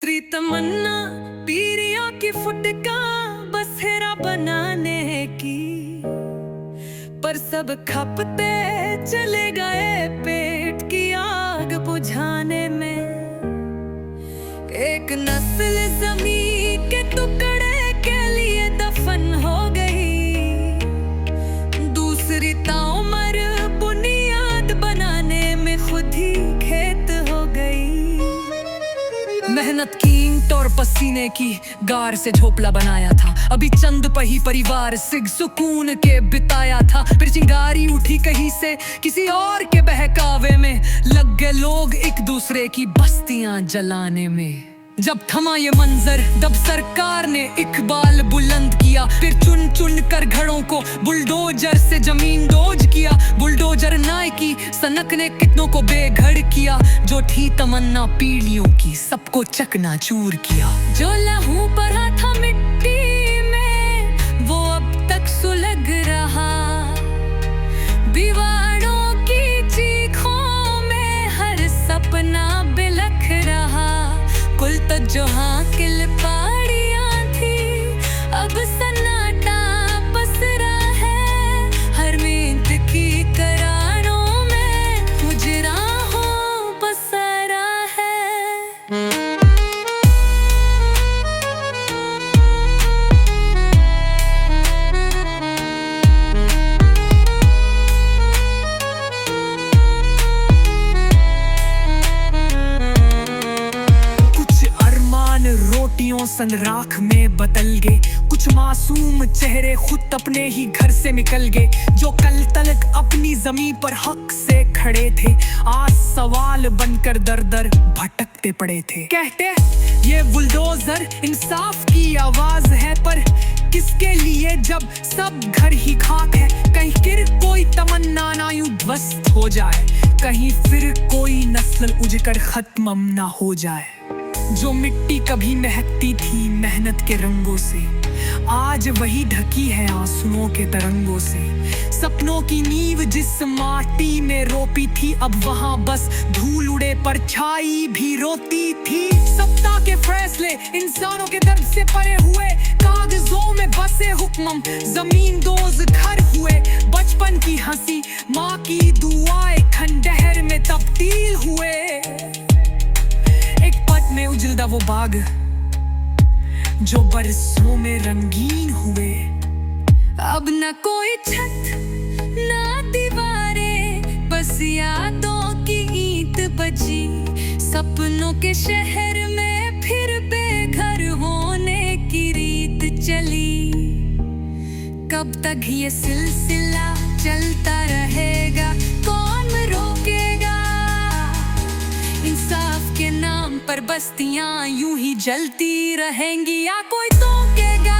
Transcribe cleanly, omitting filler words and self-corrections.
दूसरी तमन्ना पीरियों की फुटका बसेरा बनाने की, पर सब खपते चले गए पेट की आग बुझाने में। एक नस्ल ज़मीन के टुकड़े के लिए दफन हो गई, दूसरी ताउमर बुनियाद बनाने में खुद ही खेत हो गई। मेहनत की ईंट और पसीने की गार से झोपड़ा बनाया था, अभी चंद पही परिवार सिग सुकून के बिताया था। फिर चिंगारी उठी कहीं से किसी और के बहकावे में, लग गए लोग एक दूसरे की बस्तियां जलाने में। जब थमा ये मंजर तब सरकार ने इकबाल बुलंद किया, फिर चुन चुन कर घरों को बुलडोजर से जमीन दोज किया। बुलडोजर नाय की सनक ने कितनों को बेघर किया, जो थी तमन्ना पीढ़ियों की सबको चकनाचूर किया। जो लहू पड़ा था मिट्टी में वो अब तक सुलग रहा, दीवारों की चीखों में हर सपना बिलख रहा। कुल तक जो हाकिल पहाड़ियाँ थी अब सन्नाटा पसरा है, हर मेहनत की करारों में मुजरा हो बसरा है। रोटियों सन राख में बदल गए, कुछ मासूम चेहरे खुद अपने ही घर से निकल गए। जो कल तक अपनी जमीन पर हक से खड़े थे, आज सवाल बनकर दर दर भटकते पड़े थे। कहते ये बुलडोजर इंसाफ की आवाज है, पर किसके लिए जब सब घर ही खाक है। कहीं फिर कोई तमन्ना ना यूं ध्वस्त हो जाए, कहीं फिर कोई नस्ल उजकर खत्म ना हो जाए। जो मिट्टी कभी महकती थी मेहनत के रंगों से, आज वही ढकी है आंसुओं के तरंगों से। सपनों की नींव जिस माटी में रोपी थी, अब वहाँ बस धूल उड़े परछाई भी रोती थी। सत्ता के फैसले इंसानों के दर्द से परे हुए, कागजों में बसे हुक्म जमीन दोज घर हुए। बचपन की हंसी माँ की दुआएं खंडहर में तब्दील हुए। में उजलदा वो बाग जो बरसों में रंगीन हुए। अब न कोई छत ना दीवारें, बस यादों की ईंट बची। सपनों के शहर में फिर बेघर होने की रीत चली। कब तक ये सिलसिला चलता रहेगा, कौन रोकेगा। इंसाफ के नाम पर बस्तियां यूं ही जलती रहेंगी या कोई टोकेगा।